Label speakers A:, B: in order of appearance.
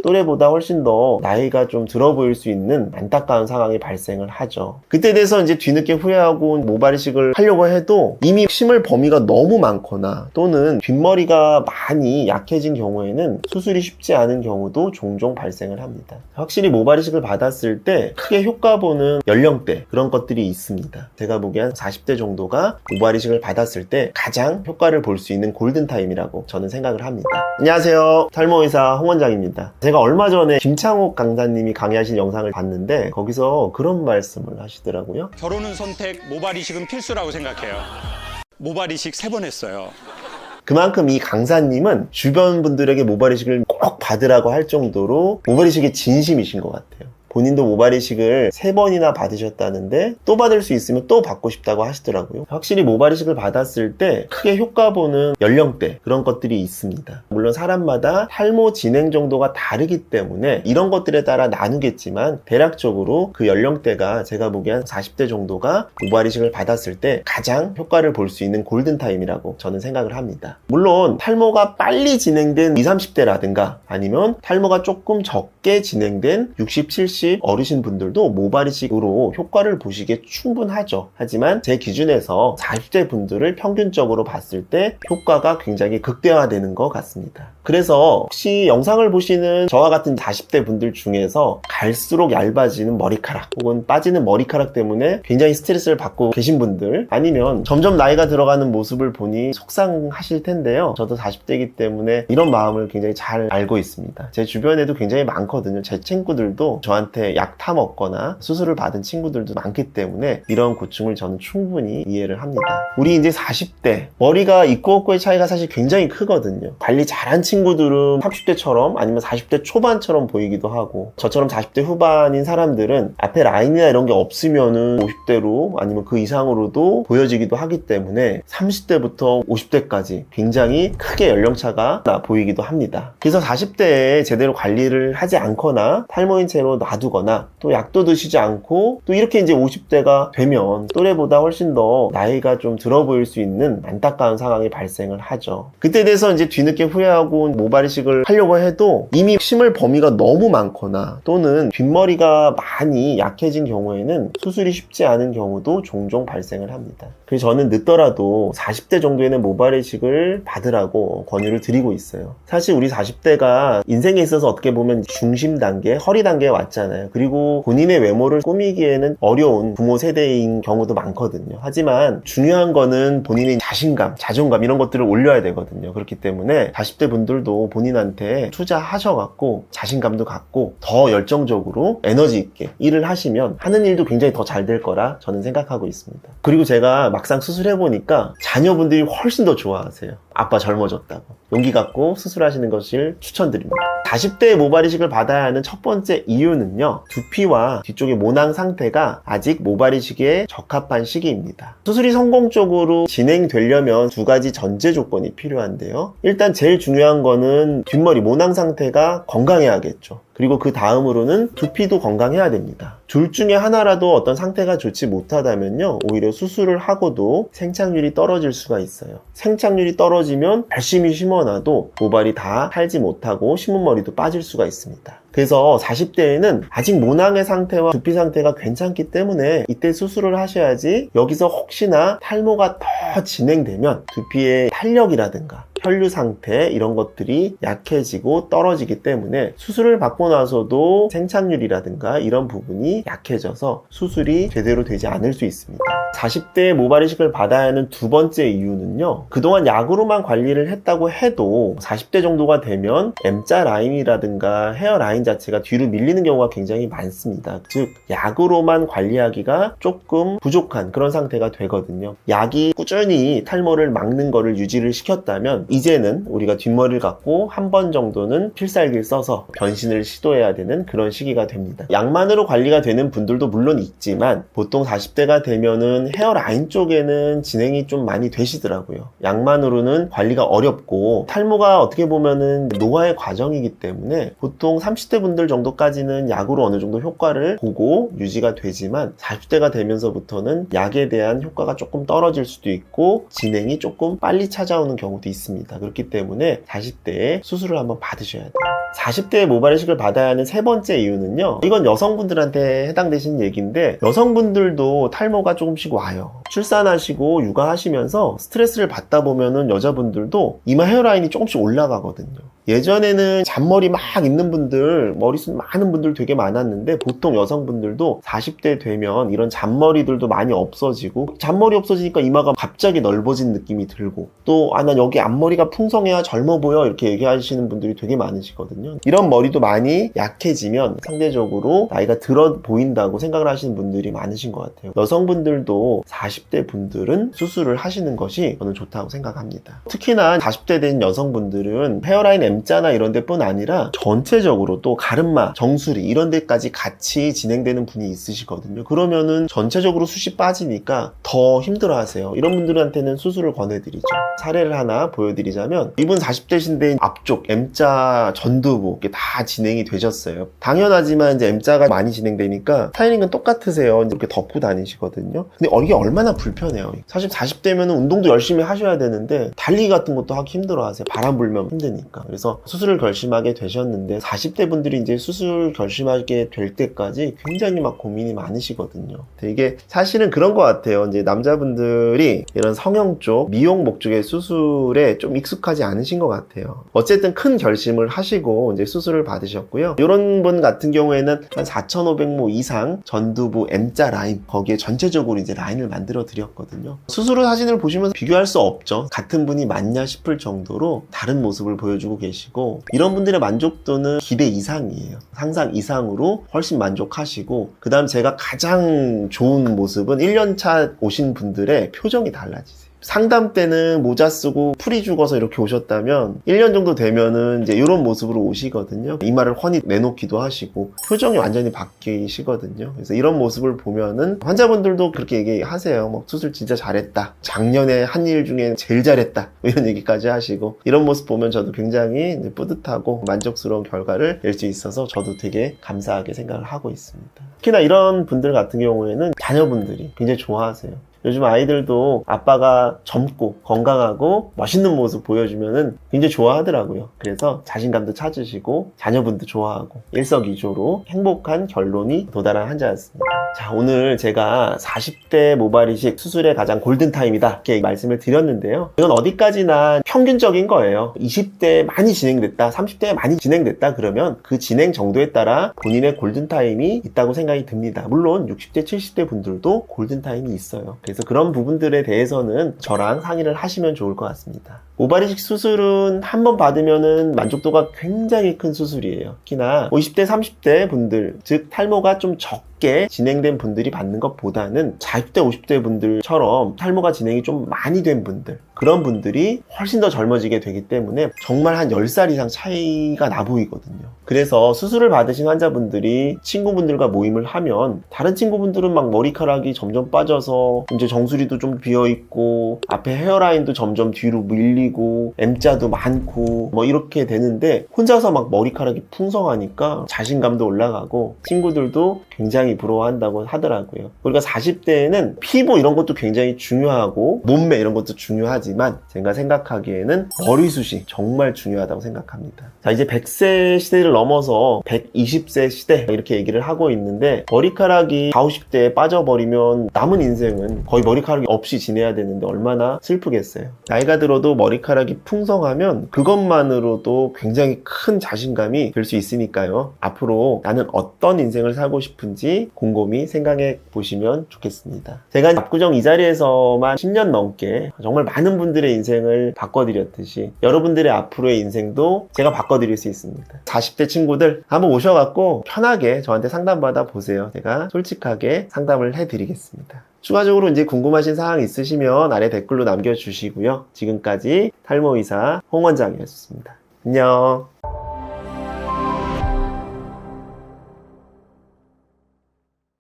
A: 또래보다 훨씬 더 나이가 좀 들어 보일 수 있는 안타까운 상황이 발생을 하죠. 그때 돼서 이제 뒤늦게 후회하고 모발 이식을 하려고 해도 이미 심을 범위가 너무 많거나 또는 뒷머리가 많이 약해진 경우에는 수술이 쉽지 않은 경우도 종종 발생을 합니다. 확실히 모발 이식을 받았을 때 크게 효과 보는 연령대 그런 것들이 있습니다. 제가 보기엔 40대 정도가 모발 이식을 받았을 때 가장 효과를 볼 수 있는 골든타임이라고 저는 생각을 합니다. 안녕하세요, 탈모의사 홍원장입니다. 제가 얼마 전에 김창옥 강사님이 강의하신 영상을 봤는데 거기서 그런 말씀을 하시더라고요.
B: 결혼은 선택, 모발 이식은 필수라고 생각해요. 모발 이식 3번 했어요.
A: 그만큼 이 강사님은 주변 분들에게 모발 이식을 꼭 받으라고 할 정도로 모발 이식에 진심이신 것 같아요. 본인도 모발 이식을 3번이나 받으셨다는데 또 받을 수 있으면 또 받고 싶다고 하시더라고요. 확실히 모발 이식을 받았을 때 크게 효과 보는 연령대 그런 것들이 있습니다. 물론 사람마다 탈모 진행 정도가 다르기 때문에 이런 것들에 따라 나누겠지만 대략적으로 그 연령대가 제가 보기엔 40대 정도가 모발 이식을 받았을 때 가장 효과를 볼 수 있는 골든타임이라고 저는 생각을 합니다. 물론 탈모가 빨리 진행된 20, 30대라든가 아니면 탈모가 조금 적게 진행된 60, 70 어르신 분들도 모발 이식으로 효과를 보시기에 충분하죠. 하지만 제 기준에서 40대 분들을 평균적으로 봤을 때 효과가 굉장히 극대화되는 것 같습니다. 그래서 혹시 영상을 보시는 저와 같은 40대 분들 중에서 갈수록 얇아지는 머리카락 혹은 빠지는 머리카락 때문에 굉장히 스트레스를 받고 계신 분들, 아니면 점점 나이가 들어가는 모습을 보니 속상하실 텐데요. 저도 40대이기 때문에 이런 마음을 굉장히 잘 알고 있습니다. 제 주변에도 굉장히 많거든요. 제 친구들도 저한테 약 타 먹거나 수술을 받은 친구들도 많기 때문에 이런 고충을 저는 충분히 이해를 합니다. 우리 이제 40대 머리가 있고 없고의 차이가 사실 굉장히 크거든요. 관리 잘한 친구들은 30대처럼 아니면 40대 초반처럼 보이기도 하고, 저처럼 40대 후반인 사람들은 앞에 라인이나 이런 게 없으면은 50대로 아니면 그 이상으로도 보여지기도 하기 때문에 30대부터 50대까지 굉장히 크게 연령차가 나 보이기도 합니다. 그래서 40대에 제대로 관리를 하지 않거나 탈모인 채로 놔두거나 또 약도 드시지 않고 또 이렇게 이제 50대가 되면 또래보다 훨씬 더 나이가 좀 들어 보일 수 있는 안타까운 상황이 발생을 하죠. 그때 돼서 이제 뒤늦게 후회하고 모발 이식을 하려고 해도 이미 심을 범위가 너무 많거나 또는 뒷머리가 많이 약해진 경우에는 수술이 쉽지 않은 경우도 종종 발생을 합니다. 그래서 저는 늦더라도 40대 정도에는 모발 이식을 받으라고 권유를 드리고 있어요. 사실 우리 40대가 인생에 있어서 어떻게 보면 중심 단계, 허리 단계에 왔잖아요. 그리고 본인의 외모를 꾸미기에는 어려운 부모 세대인 경우도 많거든요. 하지만 중요한 거는 본인의 자신감, 자존감 이런 것들을 올려야 되거든요. 그렇기 때문에 40대 분들도 본인한테 투자하셔갖고 자신감도 갖고 더 열정적으로 에너지 있게 일을 하시면 하는 일도 굉장히 더 잘 될 거라 저는 생각하고 있습니다. 그리고 제가 막상 수술해보니까 자녀분들이 훨씬 더 좋아하세요. 아빠 젊어졌다고. 용기 갖고 수술하시는 것을 추천드립니다. 40대에 모발 이식을 받아야 하는 첫 번째 이유는요, 두피와 뒤쪽의 모낭 상태가 아직 모발 이식에 적합한 시기입니다. 수술이 성공적으로 진행되려면 두 가지 전제 조건이 필요한데요. 일단 제일 중요한 거는 뒷머리 모낭 상태가 건강해야겠죠. 그리고 그 다음으로는 두피도 건강해야 됩니다. 둘 중에 하나라도 어떤 상태가 좋지 못하다면요, 오히려 수술을 하고도 생착률이 떨어질 수가 있어요. 생착률이 떨어지면 열심히 심어놔도 모발이 다 살지 못하고 심은 머리도 빠질 수가 있습니다. 그래서 40대에는 아직 모낭의 상태와 두피 상태가 괜찮기 때문에 이때 수술을 하셔야지, 여기서 혹시나 탈모가 더 진행되면 두피의 탄력이라든가 혈류 상태 이런 것들이 약해지고 떨어지기 때문에 수술을 받고 나서도 생착률이라든가 이런 부분이 약해져서 수술이 제대로 되지 않을 수 있습니다. 40대에 모발 이식을 받아야 하는 두 번째 이유는요, 그동안 약으로만 관리를 했다고 해도 40대 정도가 되면 M자 라인이라든가 헤어 라인 자체가 뒤로 밀리는 경우가 굉장히 많습니다. 즉 약으로만 관리하기가 조금 부족한 그런 상태가 되거든요. 약이 꾸준히 탈모를 막는 거를 유지를 시켰다면 이제는 우리가 뒷머리를 갖고 한 번 정도는 필살기를 써서 변신을 시도해야 되는 그런 시기가 됩니다. 약만으로 관리가 되는 분들도 물론 있지만 보통 40대가 되면은 헤어라인 쪽에는 진행이 좀 많이 되시더라고요. 약만으로는 관리가 어렵고 탈모가 어떻게 보면은 노화의 과정이기 때문에 보통 30대 분들 정도까지는 약으로 어느 정도 효과를 보고 유지가 되지만 40대가 되면서부터는 약에 대한 효과가 조금 떨어질 수도 있고 진행이 조금 빨리 찾아오는 경우도 있습니다. 그렇기 때문에 40대에 수술을 한번 받으셔야 돼요. 40대에 모발 이식을 받아야 하는 세 번째 이유는요, 이건 여성분들한테 해당되시는 얘기인데, 여성분들도 탈모가 조금씩 와요. 출산하시고 육아하시면서 스트레스를 받다 보면은 여자분들도 이마 헤어라인이 조금씩 올라가거든요. 예전에는 잔머리 막 있는 분들, 머리숱 많은 분들 되게 많았는데, 보통 여성분들도 40대 되면 이런 잔머리들도 많이 없어지고, 잔머리 없어지니까 이마가 갑자기 넓어진 느낌이 들고, 또 난 여기 앞머리가 풍성해야 젊어 보여 이렇게 얘기하시는 분들이 되게 많으시거든요. 이런 머리도 많이 약해지면 상대적으로 나이가 들어 보인다고 생각을 하시는 분들이 많으신 것 같아요. 여성분들도 40대 분들은 수술을 하시는 것이 저는 좋다고 생각합니다. 특히나 40대 된 여성분들은 헤어라인 M자나 이런 데뿐 아니라 전체적으로 또 가르마, 정수리 이런 데까지 같이 진행되는 분이 있으시거든요. 그러면은 전체적으로 숱이 빠지니까 더 힘들어하세요. 이런 분들한테는 수술을 권해드리죠. 사례를 하나 보여드리자면, 이분 40대신데 앞쪽 M자 전두부 이게 다 진행이 되셨어요. 당연하지만 이제 M자가 많이 진행되니까 스타일링은 똑같으세요. 이렇게 덮고 다니시거든요. 근데 이게 얼마나 불편해요. 사실 40대면 운동도 열심히 하셔야 되는데 달리기 같은 것도 하기 힘들어하세요. 바람 불면 힘드니까. 그래서 수술을 결심하게 되셨는데, 40대 분들이 이제 수술 결심하게 될 때까지 굉장히 막 고민이 많으시거든요. 근데 이게 사실은 그런 것 같아요. 이제 남자분들이 이런 성형 쪽, 미용 목적의 수술에 좀 익숙하지 않으신 것 같아요. 어쨌든 큰 결심을 하시고 이제 수술을 받으셨고요. 이런 분 같은 경우에는 한 4,500모 이상 전두부 M자 라인, 거기에 전체적으로 이제 라인을 만들어 드렸거든요. 수술 후 사진을 보시면서 비교할 수 없죠. 같은 분이 맞냐 싶을 정도로 다른 모습을 보여주고 계시고, 이런 분들의 만족도는 기대 이상이에요. 상상 이상으로 훨씬 만족하시고, 그 다음 제가 가장 좋은 모습은 1년차 오신 분들의 표정이 달라지세요. 상담 때는 모자 쓰고 풀이 죽어서 이렇게 오셨다면 1년 정도 되면은 이제 이런 모습으로 오시거든요. 이마를 훤히 내놓기도 하시고 표정이 완전히 바뀌시거든요. 그래서 이런 모습을 보면은 환자분들도 그렇게 얘기하세요. 뭐 수술 진짜 잘했다. 작년에 한 일 중에 제일 잘했다. 이런 얘기까지 하시고, 이런 모습 보면 저도 굉장히 뿌듯하고 만족스러운 결과를 낼 수 있어서 저도 되게 감사하게 생각을 하고 있습니다. 특히나 이런 분들 같은 경우에는 자녀분들이 굉장히 좋아하세요. 요즘 아이들도 아빠가 젊고 건강하고 멋있는 모습 보여주면은 굉장히 좋아하더라고요. 그래서 자신감도 찾으시고 자녀분도 좋아하고 일석이조로 행복한 결론이 도달한 환자였습니다. 자, 오늘 제가 40대 모발 이식 수술의 가장 골든타임이다 이렇게 말씀을 드렸는데요. 이건 어디까지나 평균적인 거예요. 20대에 많이 진행됐다, 30대에 많이 진행됐다 그러면 그 진행 정도에 따라 본인의 골든타임이 있다고 생각이 듭니다. 물론 60대, 70대 분들도 골든타임이 있어요. 그래서 그런 부분들에 대해서는 저랑 상의를 하시면 좋을 것 같습니다. 모발 이식 수술은 한 번 받으면은 만족도가 굉장히 큰 수술이에요. 특히나 20대, 30대 분들, 즉 탈모가 좀 적게 진행된 분들이 받는 것보다는 40대, 50대 분들처럼 탈모가 진행이 좀 많이 된 분들, 그런 분들이 훨씬 더 젊어지게 되기 때문에 정말 한 10살 이상 차이가 나 보이거든요. 그래서 수술을 받으신 환자분들이 친구분들과 모임을 하면 다른 친구분들은 막 머리카락이 점점 빠져서 이제 정수리도 좀 비어있고 앞에 헤어라인도 점점 뒤로 밀리고 M자도 많고 뭐 이렇게 되는데, 혼자서 막 머리카락이 풍성하니까 자신감도 올라가고 친구들도 굉장히 부러워한다고 하더라고요. 우리가 40대에는 피부 이런 것도 굉장히 중요하고 몸매 이런 것도 중요하지만 제가 생각하기에는 머리숱이 정말 중요하다고 생각합니다. 자, 이제 100세 시대를 넘어서 120세 시대 이렇게 얘기를 하고 있는데, 머리카락이 40, 50대에 빠져버리면 남은 인생은 거의 머리카락이 없이 지내야 되는데 얼마나 슬프겠어요. 나이가 들어도 머리카락이 풍성하면 그것만으로도 굉장히 큰 자신감이 될 수 있으니까요. 앞으로 나는 어떤 인생을 살고 싶은지 곰곰이 생각해 보시면 좋겠습니다. 제가 압구정 이 자리에서만 10년 넘게 정말 많은 분들의 인생을 바꿔드렸듯이 여러분들의 앞으로의 인생도 제가 바꿔드릴 수 있습니다. 40대 친구들 한번 오셔갖고 편하게 저한테 상담받아 보세요. 제가 솔직하게 상담을 해드리겠습니다. 추가적으로 이제 궁금하신 사항 있으시면 아래 댓글로 남겨주시고요. 지금까지 탈모의사 홍 원장이었습니다. 안녕.